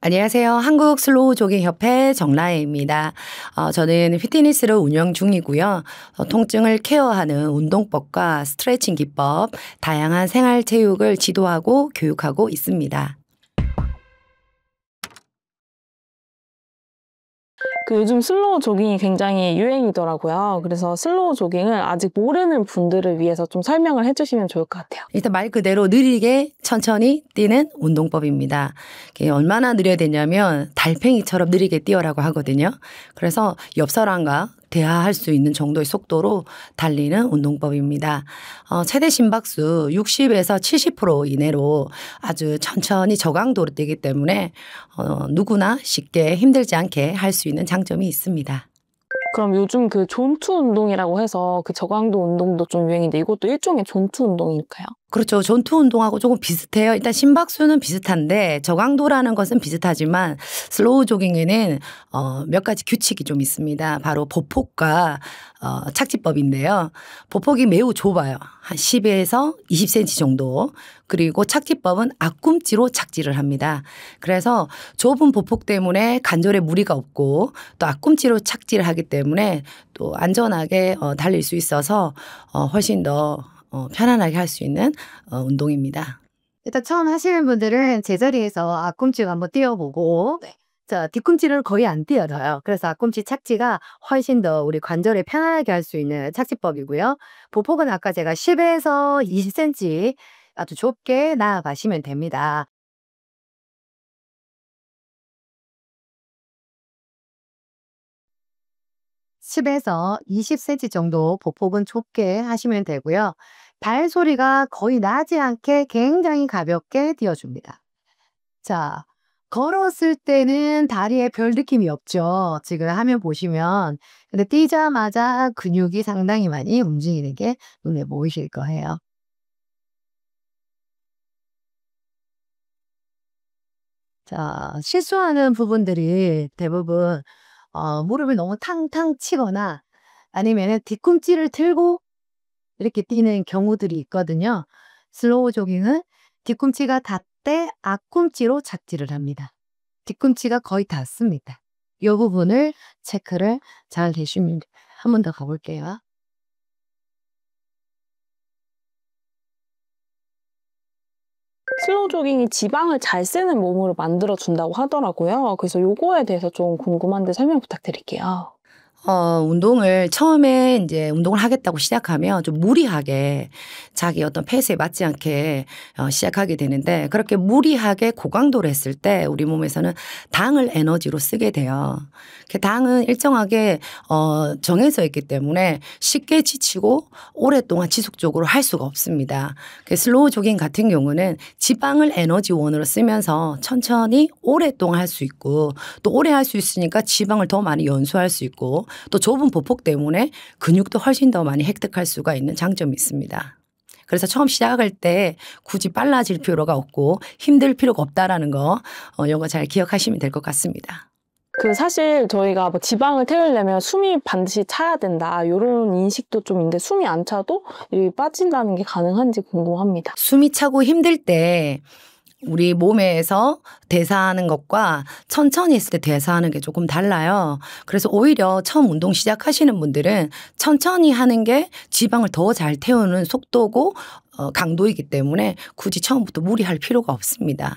안녕하세요. 한국 슬로우 조깅 협회 정라혜입니다. 저는 피트니스를 운영 중이고요. 통증을 케어하는 운동법과 스트레칭 기법, 다양한 생활 체육을 지도하고 교육하고 있습니다. 요즘 슬로우 조깅이 굉장히 유행이더라고요. 그래서 슬로우 조깅을 아직 모르는 분들을 위해서 좀 설명을 해주시면 좋을 것 같아요. 일단 말 그대로 느리게 천천히 뛰는 운동법입니다. 이게 얼마나 느려야 되냐면 달팽이처럼 느리게 뛰어라고 하거든요. 그래서 옆 사람과 대화할 수 있는 정도의 속도로 달리는 운동법입니다. 최대 심박수 60에서 70% 이내로 아주 천천히 저강도로 뛰기 때문에 누구나 쉽게 힘들지 않게 할 수 있는 장점이 있습니다. 그럼 요즘 존투 운동이라고 해서 저강도 운동도 좀 유행인데 이것도 일종의 존투 운동일까요? 그렇죠. 전투 운동하고 조금 비슷해요. 일단 심박수는 비슷한데 저강도라는 것은 비슷하지만 슬로우 조깅에는 몇 가지 규칙이 좀 있습니다. 바로 보폭과 착지법인데요. 보폭이 매우 좁아요. 한 10에서 20cm 정도. 그리고 착지법은 앞꿈치로 착지를 합니다. 그래서 좁은 보폭 때문에 관절에 무리가 없고 또 앞꿈치로 착지를 하기 때문에 또 안전하게 달릴 수 있어서 훨씬 더 편안하게 할 수 있는 운동입니다. 일단 처음 하시는 분들은 제자리에서 앞꿈치를 한번 띄워보고 자, 뒤꿈치를 거의 안 띄어요. 그래서 앞꿈치 착지가 훨씬 더 우리 관절에 편안하게 할 수 있는 착지법이고요. 보폭은 아까 제가 10에서 20cm 아주 좁게 나아가시면 됩니다. (10에서 20cm) 정도 보폭은 좁게 하시면 되고요. 발 소리가 거의 나지 않게 굉장히 가볍게 뛰어줍니다. 자, 걸었을 때는 다리에 별 느낌이 없죠. 지금 화면 보시면. 근데 뛰자마자 근육이 상당히 많이 움직이는 게 눈에 보이실 거예요. 자, 실수하는 부분들이 대부분 무릎을 너무 탕탕 치거나 아니면은 뒤꿈치를 들고 이렇게 뛰는 경우들이 있거든요. 슬로우 조깅은 뒤꿈치가 닿되 앞꿈치로 착지를 합니다. 뒤꿈치가 거의 닿습니다. 이 부분을 체크를 잘 해주시면 돼요. 한 번 더 가볼게요. 슬로우 조깅이 지방을 잘 쓰는 몸으로 만들어준다고 하더라고요. 그래서 요거에 대해서 좀 궁금한데 설명 부탁드릴게요. 운동을 처음에 이제 운동을 하겠다고 시작하면 좀 무리하게 자기 어떤 페이스에 맞지 않게 시작하게 되는데 그렇게 무리하게 고강도로 했을 때 우리 몸에서는 당을 에너지로 쓰게 돼요. 그 당은 일정하게 정해져 있기 때문에 쉽게 지치고 오랫동안 지속적으로 할 수가 없습니다. 슬로우 조깅 같은 경우는 지방을 에너지원으로 쓰면서 천천히 오랫동안 할 수 있고 또 오래 할 수 있으니까 지방을 더 많이 연소할 수 있고 또 좁은 보폭 때문에 근육도 훨씬 더 많이 획득할 수가 있는 장점이 있습니다. 그래서 처음 시작할 때 굳이 빨라질 필요가 없고 힘들 필요가 없다라는 거 이거 잘 기억하시면 될 것 같습니다. 사실 저희가 지방을 태우려면 숨이 반드시 차야 된다 이런 인식도 좀 있는데 숨이 안 차도 이렇게 빠진다는 게 가능한지 궁금합니다. 숨이 차고 힘들 때 우리 몸에서 대사하는 것과 천천히 했을 때 대사하는 게 조금 달라요. 그래서 오히려 처음 운동 시작하시는 분들은 천천히 하는 게 지방을 더 잘 태우는 속도고 강도이기 때문에 굳이 처음부터 무리할 필요가 없습니다.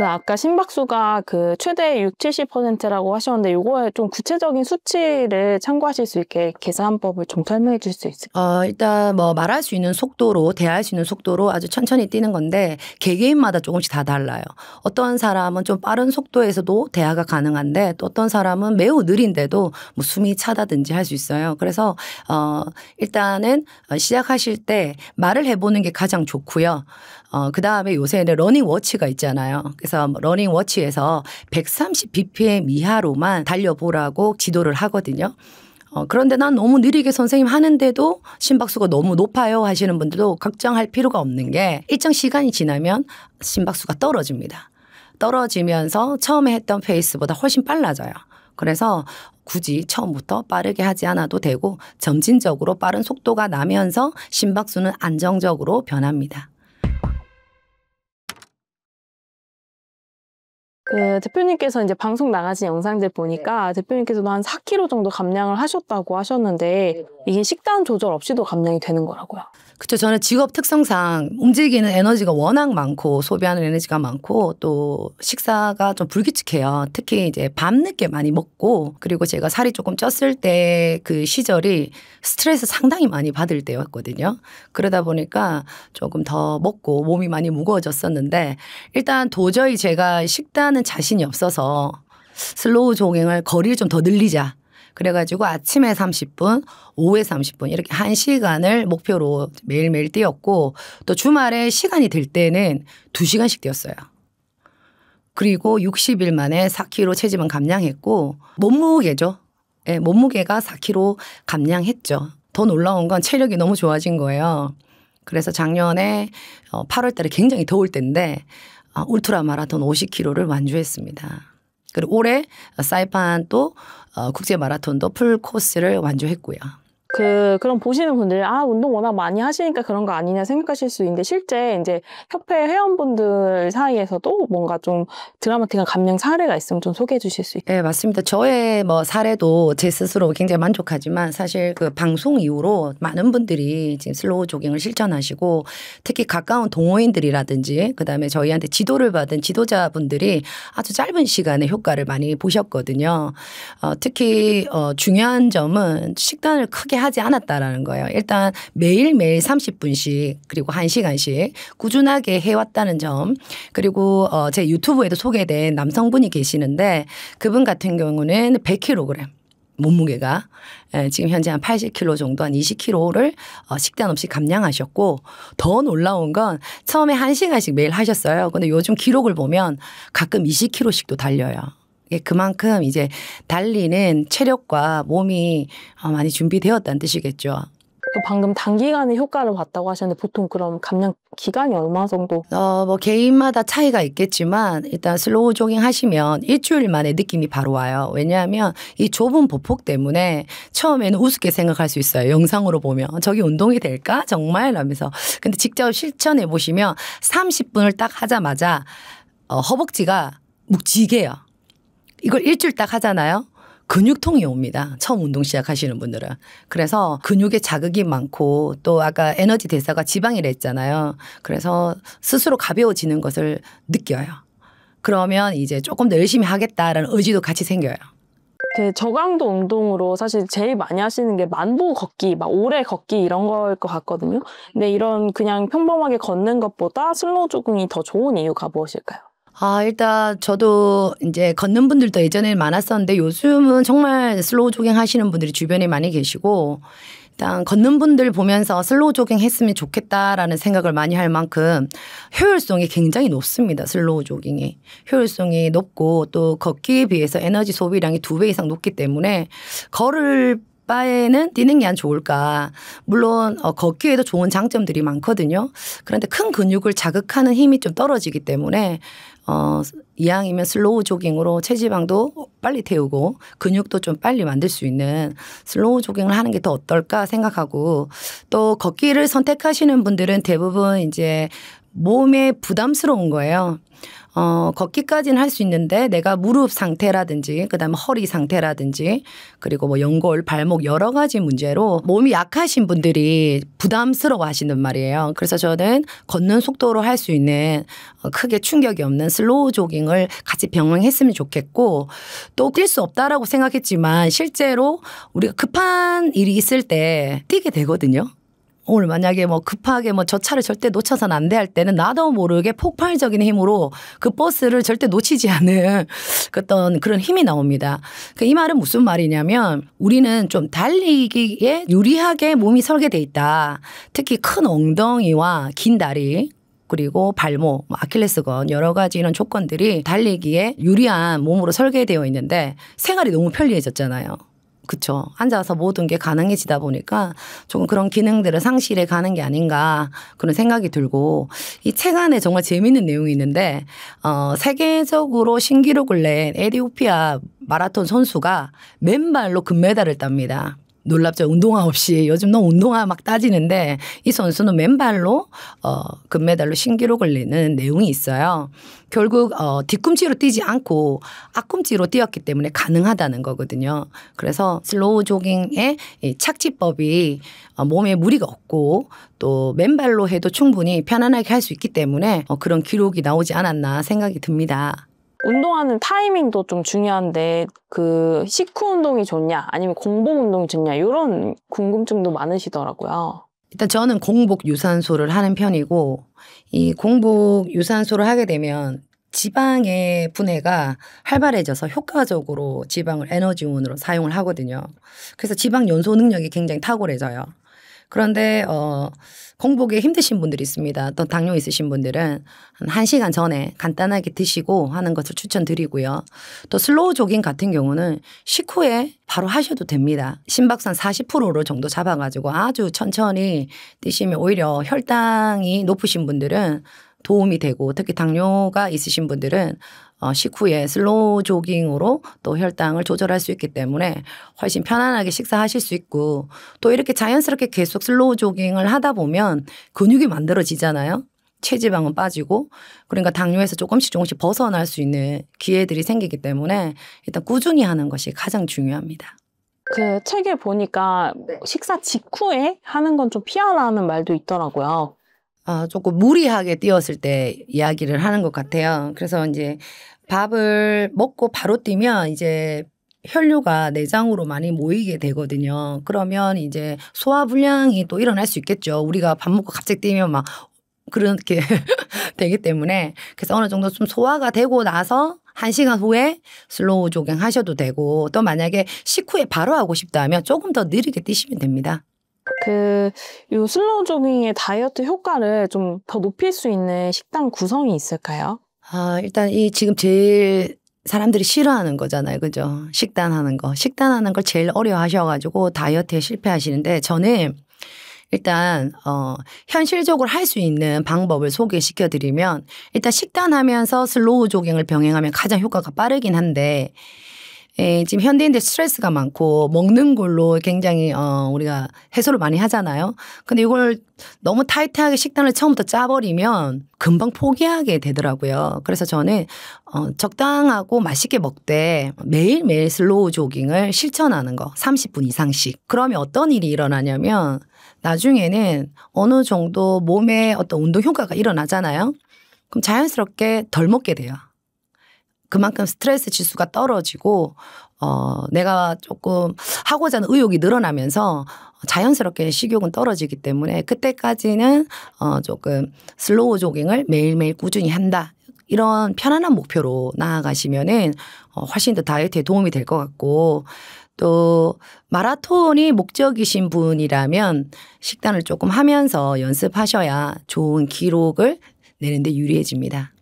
아까 심박수가 최대 60~70%라고 하셨는데 요거에 좀 구체적인 수치를 참고하실 수 있게 계산법을 좀 설명해 주실 수 있을까요? 일단 말할 수 있는 속도로 대화할 수 있는 속도로 아주 천천히 뛰는 건데 개개인마다 조금씩 다 달라요. 어떤 사람은 좀 빠른 속도에서도 대화가 가능한데 또 어떤 사람은 매우 느린데도 숨이 차다든지 할 수 있어요. 그래서 일단은 시작하실 때 말을 해보는 게 가장 좋고요. 그다음에 요새는 러닝워치가 있잖아요. 그래서 러닝워치에서 130bpm 이하로만 달려보라고 지도를 하거든요. 그런데 난 너무 느리게 선생님 하는데도 심박수가 너무 높아요 하시는 분들도 걱정할 필요가 없는 게 일정 시간이 지나면 심박수가 떨어집니다. 떨어지면서 처음에 했던 페이스보다 훨씬 빨라져요. 그래서 굳이 처음부터 빠르게 하지 않아도 되고 점진적으로 빠른 속도가 나면서 심박수는 안정적으로 변합니다. 그 대표님께서 이제 방송 나가신 영상들 보니까 대표님께서도 한 4kg 정도 감량을 하셨다고 하셨는데 이게 식단 조절 없이도 감량이 되는 거라고요. 그렇죠. 저는 직업 특성상 움직이는 에너지가 워낙 많고 소비하는 에너지가 많고 또 식사가 좀 불규칙해요. 특히 이제 밤늦게 많이 먹고 그리고 제가 살이 조금 쪘을 때 그 시절이 스트레스 상당히 많이 받을 때였거든요. 그러다 보니까 조금 더 먹고 몸이 많이 무거워졌었는데 일단 도저히 제가 식단은 자신이 없어서 슬로우 조깅을 거리를 좀 더 늘리자. 그래가지고 아침에 30분, 오후에 30분 이렇게 1시간을 목표로 매일매일 뛰었고 또 주말에 시간이 될 때는 2시간씩 뛰었어요. 그리고 60일 만에 4kg 체지방 감량했고 몸무게죠. 네, 몸무게가 4kg 감량했죠. 더 놀라운 건 체력이 너무 좋아진 거예요. 그래서 작년에 8월 달에 굉장히 더울 때인데 울트라 마라톤 50km를 완주했습니다. 그리고 올해 사이판 또 국제 마라톤도 풀 코스를 완주했고요. 그럼 보시는 분들이 운동 워낙 많이 하시니까 그런 거 아니냐 생각하실 수 있는데 실제 이제 협회 회원분들 사이에서도 뭔가 좀 드라마틱한 감량 사례가 있으면 좀 소개해 주실 수 있나요? 네, 맞습니다. 저의 사례도 제 스스로 굉장히 만족하지만 사실 그 방송 이후로 많은 분들이 지금 슬로우 조깅을 실천하시고 특히 가까운 동호인들이라든지 그다음에 저희한테 지도를 받은 지도자분들이 아주 짧은 시간에 효과를 많이 보셨거든요. 특히 중요한 점은 식단을 크게 하지 않았다라는 거예요. 일단 매일매일 30분씩 그리고 1시간씩 꾸준하게 해왔다는 점 그리고 제 유튜브에도 소개된 남성분이 계시는데 그분 같은 경우는 100kg 몸무게가 지금 현재 한 80kg 정도 한 20kg를 식단 없이 감량하셨고 더 놀라운 건 처음에 1시간씩 매일 하셨어요. 근데 요즘 기록을 보면 가끔 20kg씩도 달려요. 그만큼 이제 달리는 체력과 몸이 많이 준비되었다는 뜻이겠죠. 방금 단기간에 효과를 봤다고 하셨는데 보통 그럼 감량 기간이 얼마 정도? 개인마다 차이가 있겠지만 일단 슬로우 조깅 하시면 일주일 만에 느낌이 바로 와요. 왜냐하면 이 좁은 보폭 때문에 처음에는 우습게 생각할 수 있어요. 영상으로 보면 저게 운동이 될까? 정말? 라면서. 근데 직접 실천해 보시면 30분을 딱 하자마자 허벅지가 묵직해요. 이걸 일주일 딱 하잖아요. 근육통이 옵니다. 처음 운동 시작하시는 분들은. 그래서 근육에 자극이 많고 또 아까 에너지 대사가 지방이라 했잖아요. 그래서 스스로 가벼워지는 것을 느껴요. 그러면 이제 조금 더 열심히 하겠다라는 의지도 같이 생겨요. 그 저강도 운동으로 사실 제일 많이 하시는 게 만보 걷기, 막 오래 걷기 이런 거일 것 같거든요. 근데 이런 그냥 평범하게 걷는 것보다 슬로우 조깅이 더 좋은 이유가 무엇일까요? 일단 저도 이제 걷는 분들도 예전에는 많았었는데 요즘은 정말 슬로우 조깅 하시는 분들이 주변에 많이 계시고 일단 걷는 분들 보면서 슬로우 조깅 했으면 좋겠다라는 생각을 많이 할 만큼 효율성이 굉장히 높습니다. 슬로우 조깅이. 효율성이 높고 또 걷기에 비해서 에너지 소비량이 2배 이상 높기 때문에 걸을 바에는 뛰는 게 안 좋을까. 물론 걷기에도 좋은 장점들이 많거든요. 그런데 큰 근육을 자극하는 힘이 좀 떨어지기 때문에 이왕이면 슬로우 조깅으로 체지방도 빨리 태우고 근육도 좀 빨리 만들 수 있는 슬로우 조깅을 하는 게 더 어떨까 생각하고 또 걷기를 선택하시는 분들은 대부분 이제 몸에 부담스러운 거예요. 걷기까지는 할 수 있는데 내가 무릎 상태라든지 그다음에 허리 상태라든지 그리고 연골, 발목 여러 가지 문제로 몸이 약하신 분들이 부담스러워 하시는 말이에요. 그래서 저는 걷는 속도로 할 수 있는 크게 충격이 없는 슬로우 조깅을 같이 병행했으면 좋겠고 또 뛸 수 없다라고 생각했지만 실제로 우리가 급한 일이 있을 때 뛰게 되거든요. 오늘 만약에 급하게 저 차를 절대 놓쳐서는 안 돼 할 때는 나도 모르게 폭발적인 힘으로 그 버스를 절대 놓치지 않은 어떤 그런 힘이 나옵니다. 이 말은 무슨 말이냐면 우리는 좀 달리기에 유리하게 몸이 설계돼 있다. 특히 큰 엉덩이와 긴 다리 그리고 발목, 아킬레스건 여러 가지 이런 조건들이 달리기에 유리한 몸으로 설계되어 있는데 생활이 너무 편리해졌잖아요. 그렇죠. 앉아서 모든 게 가능해지다 보니까 조금 그런 기능들을 상실해 가는 게 아닌가 그런 생각이 들고 이 책 안에 정말 재미있는 내용이 있는데 세계적으로 신기록을 낸 에티오피아 마라톤 선수가 맨발로 금메달을 땁니다. 놀랍죠. 운동화 없이. 요즘 너무 운동화 막 따지는데 이 선수는 맨발로 금메달로 신기록을 내는 내용이 있어요. 결국 뒤꿈치로 뛰지 않고 앞꿈치로 뛰었기 때문에 가능하다는 거거든요. 그래서 슬로우 조깅의 이 착지법이 몸에 무리가 없고 또 맨발로 해도 충분히 편안하게 할 수 있기 때문에 그런 기록이 나오지 않았나 생각이 듭니다. 운동하는 타이밍도 좀 중요한데 그 식후 운동이 좋냐 아니면 공복 운동이 좋냐 이런 궁금증도 많으시더라고요. 일단 저는 공복 유산소를 하는 편이고 이 공복 유산소를 하게 되면 지방의 분해가 활발해져서 효과적으로 지방을 에너지원으로 사용을 하거든요. 그래서 지방 연소 능력이 굉장히 탁월해져요. 그런데 공복에 힘드신 분들이 있습니다. 또 당뇨 있으신 분들은 한 1시간 전에 간단하게 드시고 하는 것을 추천드리고요. 또 슬로우 조깅 같은 경우는 식후에 바로 하셔도 됩니다. 심박수 한 40%로 정도 잡아가지고 아주 천천히 뛰시면 오히려 혈당이 높으신 분들은 도움이 되고 특히 당뇨가 있으신 분들은 식후에 슬로우 조깅으로 또 혈당을 조절할 수 있기 때문에 훨씬 편안하게 식사하실 수 있고 또 이렇게 자연스럽게 계속 슬로우 조깅을 하다 보면 근육이 만들어지잖아요. 체지방은 빠지고 그러니까 당뇨에서 조금씩 벗어날 수 있는 기회들이 생기기 때문에 일단 꾸준히 하는 것이 가장 중요합니다. 그 책에 보니까 식사 직후에 하는 건 좀 피하라는 말도 있더라고요. 조금 무리하게 뛰었을 때 이야기를 하는 것 같아요. 그래서 이제 밥을 먹고 바로 뛰면 이제 혈류가 내장으로 많이 모이게 되거든요. 그러면 이제 소화불량이 또 일어날 수 있겠죠. 우리가 밥 먹고 갑자기 뛰면 막 그렇게 되기 때문에 그래서 어느 정도 좀 소화가 되고 나서 1시간 후에 슬로우 조깅 하셔도 되고 또 만약에 식후에 바로 하고 싶다면 조금 더 느리게 뛰시면 됩니다. 요 슬로우 조깅의 다이어트 효과를 좀 더 높일 수 있는 식단 구성이 있을까요? 일단 이 지금 제일 사람들이 싫어하는 거잖아요. 그죠? 식단하는 거. 식단하는 걸 제일 어려워 하셔가지고 다이어트에 실패하시는데 저는 일단 현실적으로 할 수 있는 방법을 소개시켜 드리면 일단 식단하면서 슬로우 조깅을 병행하면 가장 효과가 빠르긴 한데 지금 현대인들 스트레스가 많고 먹는 걸로 굉장히 우리가 해소를 많이 하잖아요. 근데 이걸 너무 타이트하게 식단을 처음부터 짜버리면 금방 포기하게 되더라고요. 그래서 저는 적당하고 맛있게 먹되 매일매일 슬로우 조깅을 실천하는 거 30분 이상씩. 그러면 어떤 일이 일어나냐면 나중에는 어느 정도 몸에 어떤 운동 효과가 일어나잖아요. 그럼 자연스럽게 덜 먹게 돼요. 그만큼 스트레스 지수가 떨어지고 내가 조금 하고자 하는 의욕이 늘어나면서 자연스럽게 식욕은 떨어지기 때문에 그때까지는 조금 슬로우 조깅을 매일매일 꾸준히 한다. 이런 편안한 목표로 나아가시면은 훨씬 더 다이어트에 도움이 될 것 같고 또 마라톤이 목적이신 분이라면 식단을 조금 하면서 연습하셔야 좋은 기록을 내는 데 유리해집니다.